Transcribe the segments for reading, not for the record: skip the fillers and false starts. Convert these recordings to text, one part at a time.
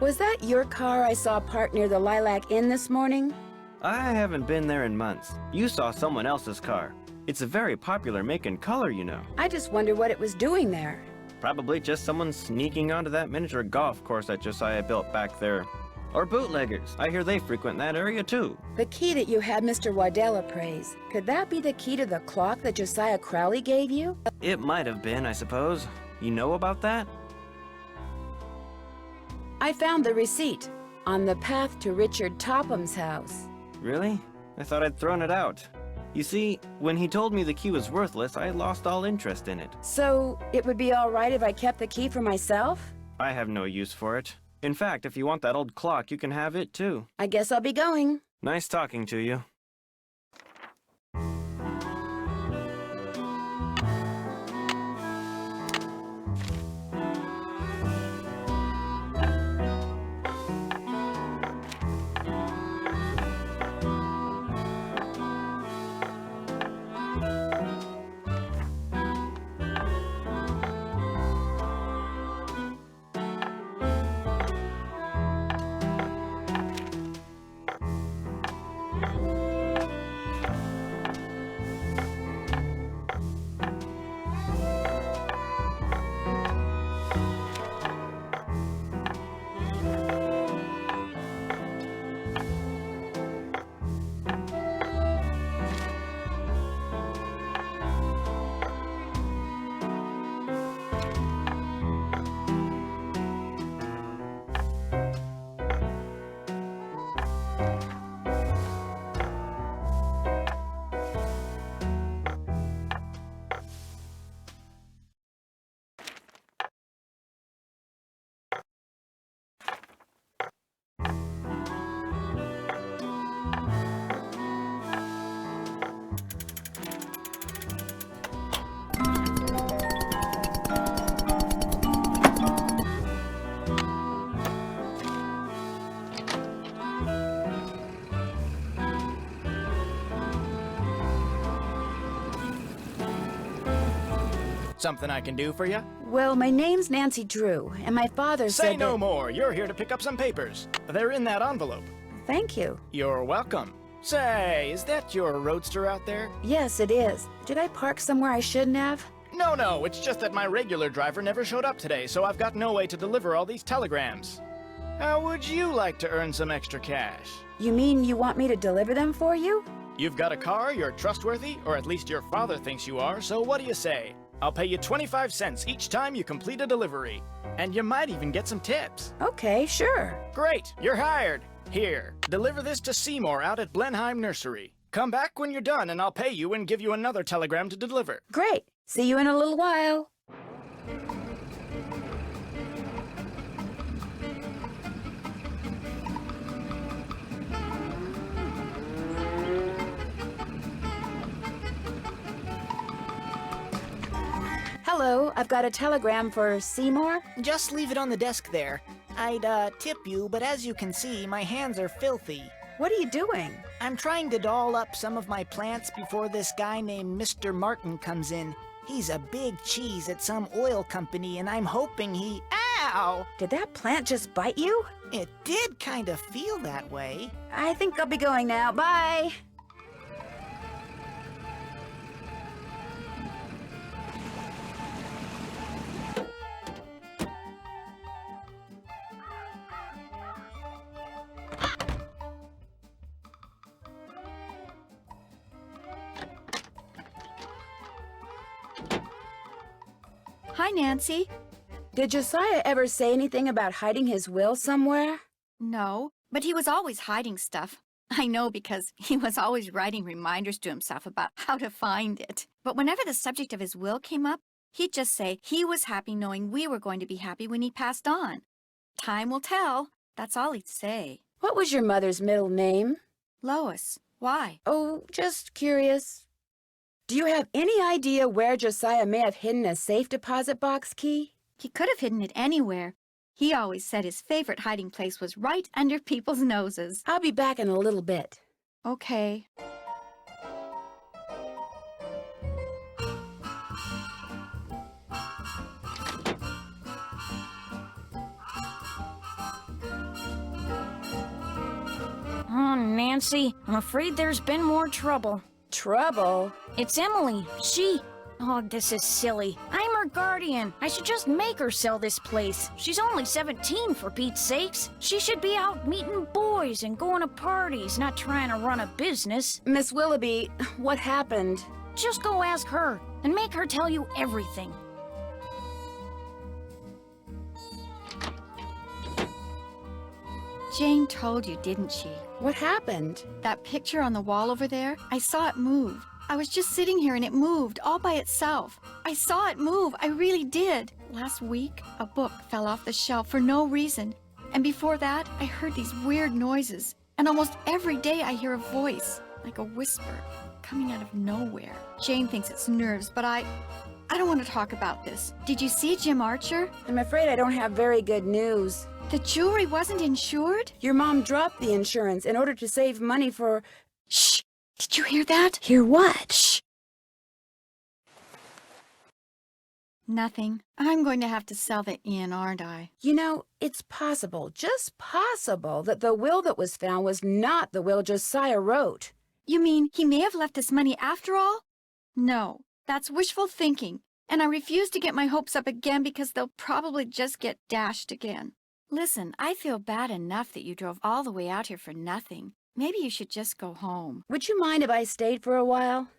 Was that your car I saw parked near the Lilac Inn this morning? I haven't been there in months. You saw someone else's car. It's a very popular make and color, you know. I just wonder what it was doing there. Probably just someone sneaking onto that miniature golf course that Josiah built back there. Or bootleggers. I hear they frequent that area too. The key that you had Mr. Waddell appraise, could that be the key to the clock that Josiah Crowley gave you? It might have been, I suppose. You know about that? I found the receipt on the path to Richard Topham's house. Really? I thought I'd thrown it out. You see, when he told me the key was worthless, I lost all interest in it. So, it would be all right if I kept the key for myself? I have no use for it. In fact, if you want that old clock, you can have it too. I guess I'll be going. Nice talking to you. Something I can do for you? Well, my name's Nancy Drew, and my father said Say no that... more. You're here to pick up some papers. They're in that envelope. Thank you. You're welcome. Say, is that your roadster out there? Yes, it is. Did I park somewhere I shouldn't have? No, it's just that my regular driver never showed up today, so I've got no way to deliver all these telegrams. How would you like to earn some extra cash? You mean you want me to deliver them for you? You've got a car, you're trustworthy, or at least your father thinks you are, so what do you say? I'll pay you 25 cents each time you complete a delivery. And you might even get some tips. Okay, sure. Great, you're hired. Here, deliver this to Seymour out at Blenheim Nursery. Come back when you're done and I'll pay you and give you another telegram to deliver. Great. See you in a little while. Hello, I've got a telegram for Seymour. Just leave it on the desk there. I'd, tip you, but as you can see, my hands are filthy. What are you doing? I'm trying to doll up some of my plants before this guy named Mr. Martin comes in. He's a big cheese at some oil company, and I'm hoping he... Ow! Did that plant just bite you? It did kind of feel that way. I think I'll be going now. Bye. Hi, Nancy. Did Josiah ever say anything about hiding his will somewhere? No, but he was always hiding stuff. I know because he was always writing reminders to himself about how to find it. But whenever the subject of his will came up, he'd just say he was happy knowing we were going to be happy when he passed on. Time will tell. That's all he'd say. What was your mother's middle name? Lois. Why? Oh, just curious. Do you have any idea where Josiah may have hidden a safe deposit box key? He could have hidden it anywhere. He always said his favorite hiding place was right under people's noses. I'll be back in a little bit. Okay. Nancy. I'm afraid there's been more trouble. Trouble? It's Emily. Oh, this is silly. I'm her guardian. I should just make her sell this place. She's only 17, for Pete's sakes. She should be out meeting boys and going to parties, not trying to run a business. Miss Willoughby, what happened? Just go ask her, and make her tell you everything. Jane told you, didn't she? What happened? That picture on the wall over there, I saw it move. I was just sitting here and it moved all by itself. I saw it move, I really did. Last week, a book fell off the shelf for no reason. And before that, I heard these weird noises. And almost every day I hear a voice, like a whisper, coming out of nowhere. Jane thinks it's nerves, but I don't want to talk about this. Did you see Jim Archer? I'm afraid I don't have very good news. The jewelry wasn't insured? Your mom dropped the insurance in order to save money for... Shh! Did you hear that? Hear what? Shh! Nothing. I'm going to have to sell the inn, aren't I? You know, it's possible, just possible, that the will that was found was not the will Josiah wrote. You mean he may have left us money after all? No, that's wishful thinking. And I refuse to get my hopes up again because they'll probably just get dashed again. Listen, I feel bad enough that you drove all the way out here for nothing. Maybe you should just go home. Would you mind if I stayed for a while?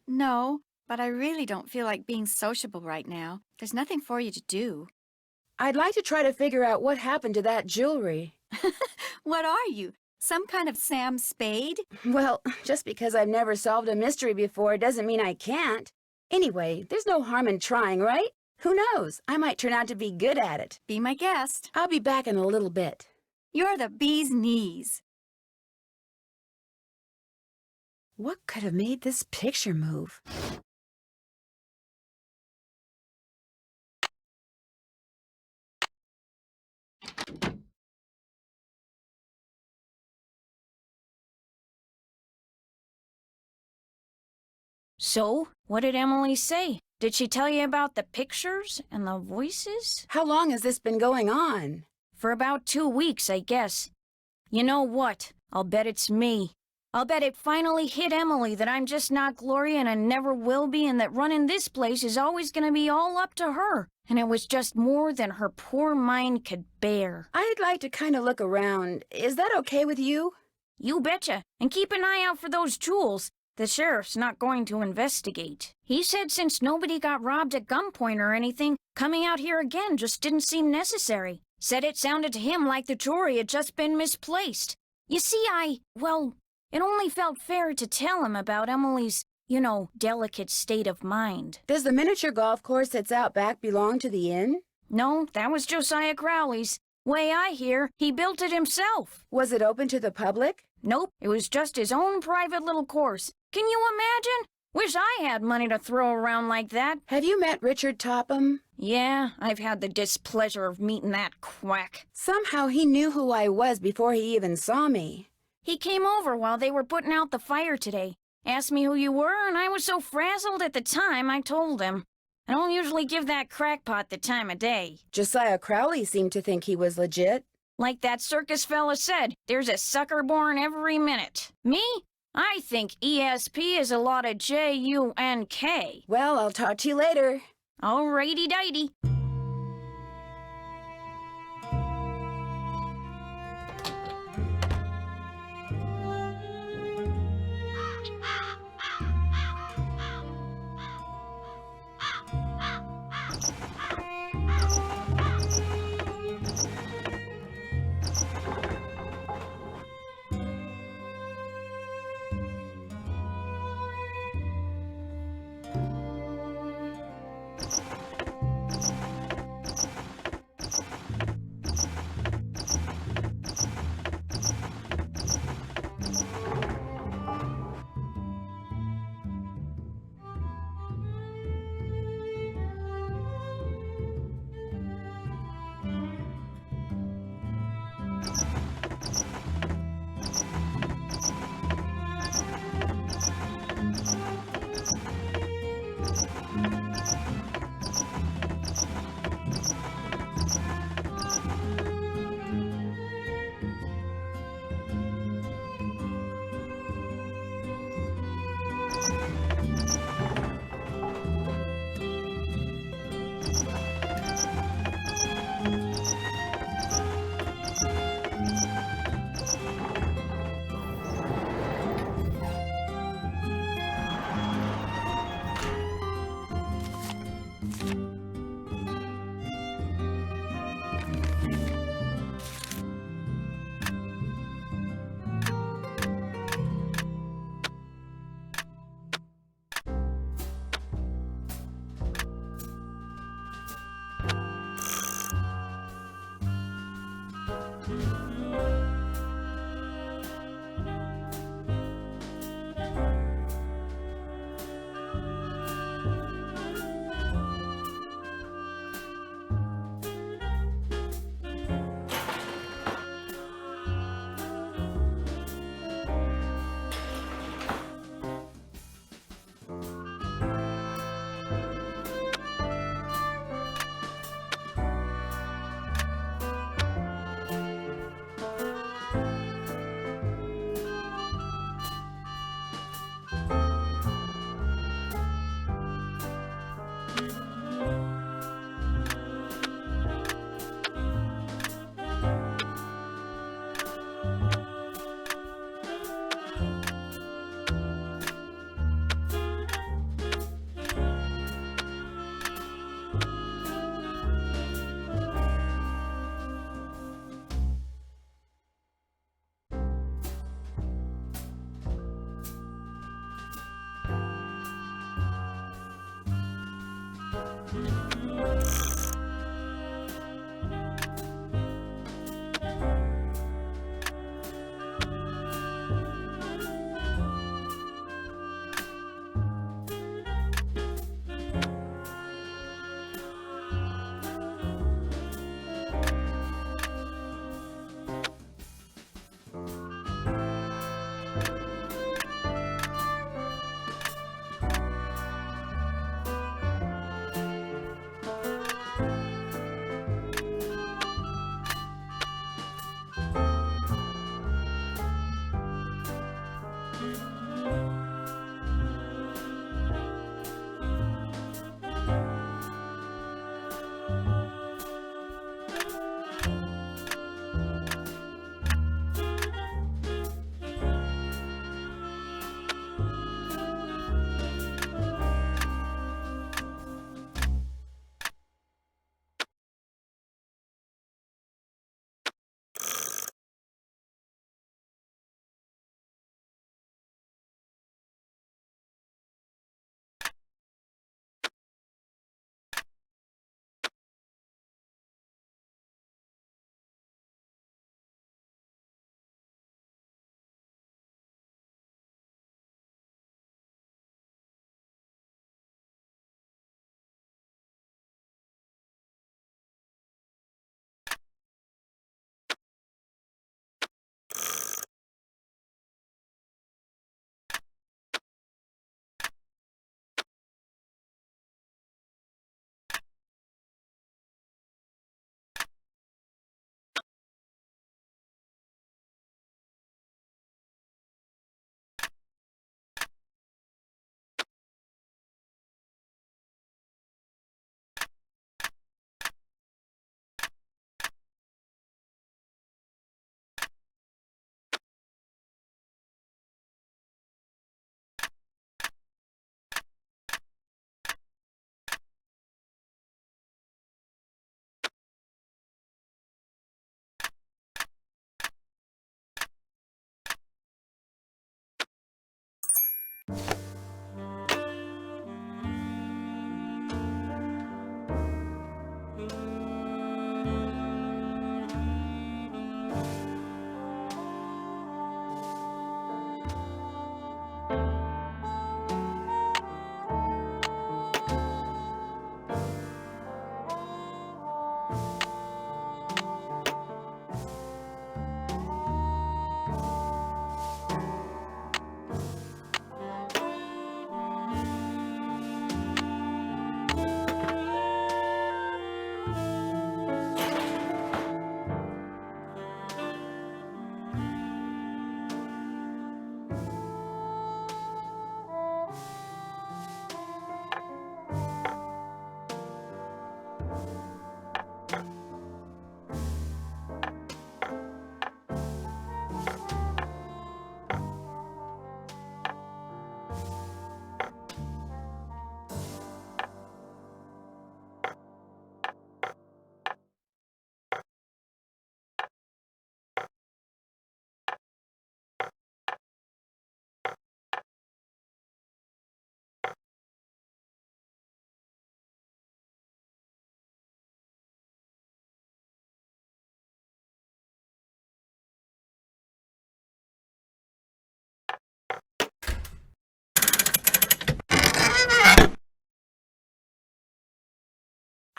No, but I really don't feel like being sociable right now. There's nothing for you to do. I'd like to try to figure out what happened to that jewelry. What are you? Some kind of Sam Spade? Well, just because I've never solved a mystery before doesn't mean I can't. Anyway, there's no harm in trying, right? Who knows? I might turn out to be good at it. Be my guest. I'll be back in a little bit. You're the bee's knees. What could have made this picture move? So, what did Emily say? Did she tell you about the pictures and the voices? How long has this been going on? For about 2 weeks, I guess. You know what? I'll bet it's me. I'll bet it finally hit Emily that I'm just not Gloria and I never will be, and that running this place is always going to be all up to her. And it was just more than her poor mind could bear. I'd like to kind of look around. Is that okay with you? You betcha. And keep an eye out for those jewels. The sheriff's not going to investigate. He said since nobody got robbed at gunpoint or anything, coming out here again just didn't seem necessary. Said it sounded to him like the jewelry had just been misplaced. You see, it only felt fair to tell him about Emily's, delicate state of mind. Does the miniature golf course that's out back belong to the inn? No, that was Josiah Crowley's. Way I hear, he built it himself. Was it open to the public? Nope, it was just his own private little course. Can you imagine? Wish I had money to throw around like that. Have you met Richard Topham? Yeah, I've had the displeasure of meeting that quack. Somehow he knew who I was before he even saw me. He came over while they were putting out the fire today. Asked me who you were, and I was so frazzled at the time I told him. I don't usually give that crackpot the time of day. Josiah Crowley seemed to think he was legit. Like that circus fella said, there's a sucker born every minute. Me? I think ESP is a lot of J-U-N-K. Well, I'll talk to you later. Alrighty-dighty.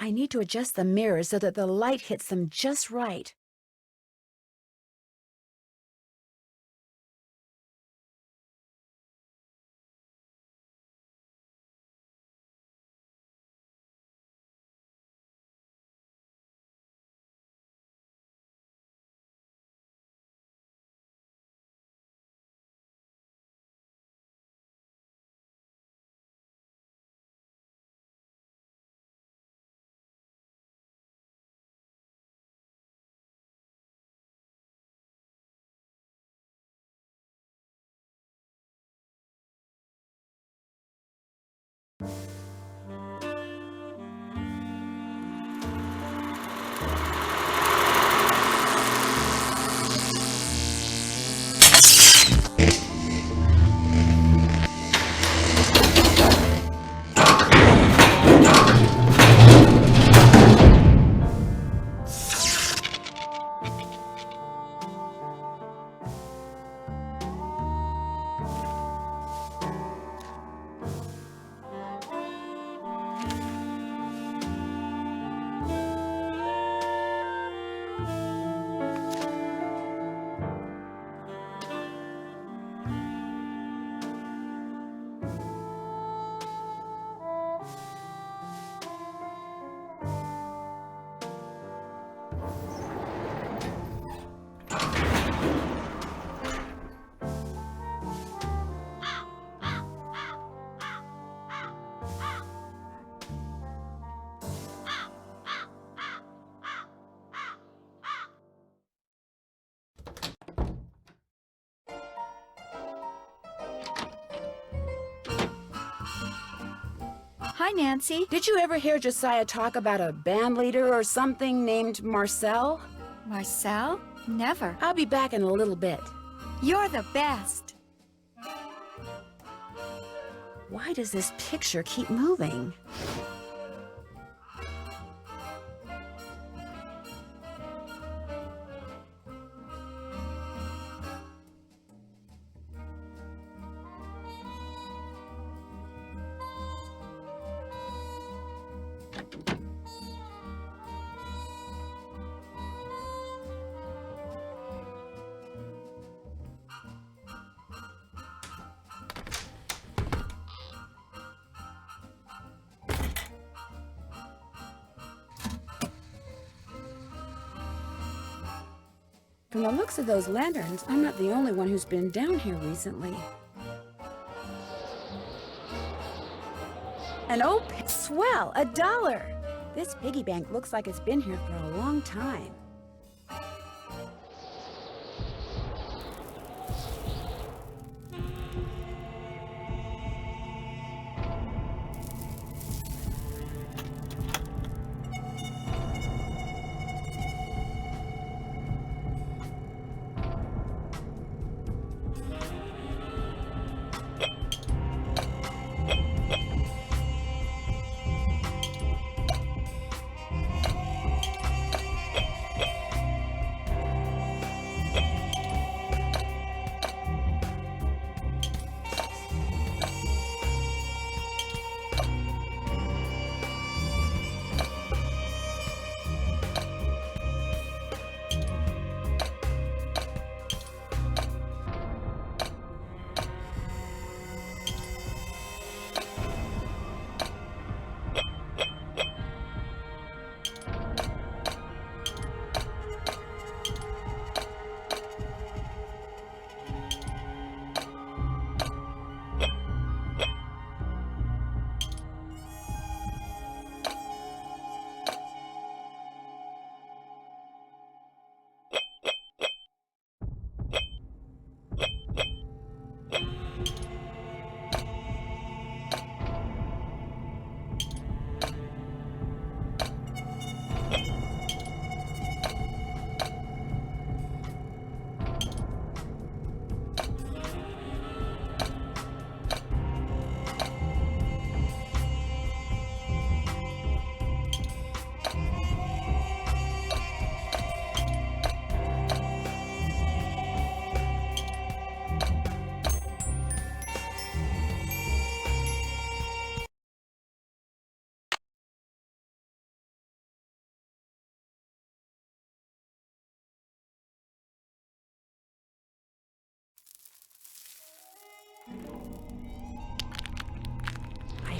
I need to adjust the mirrors so that the light hits them just right. Hi, Nancy. Did you ever hear Josiah talk about a band leader or something named Marcel? Marcel? Never. I'll be back in a little bit. You're the best. Why does this picture keep moving? From the looks of those lanterns, I'm not the only one who's been down here recently. An old swell, $1. This piggy bank looks like it's been here for a long time.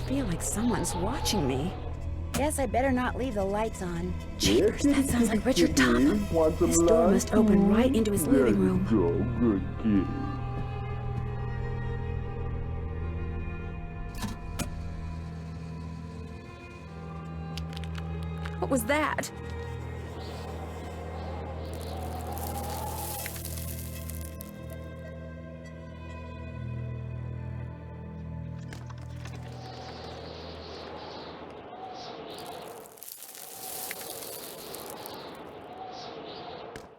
feel like someone's watching me. Guess I better not leave the lights on. Jeepers, that sounds like Richard Topham. This door must open right into his living room. Good kid. What was that?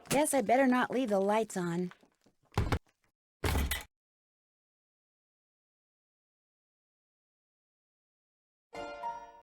Guess I better not leave the lights on.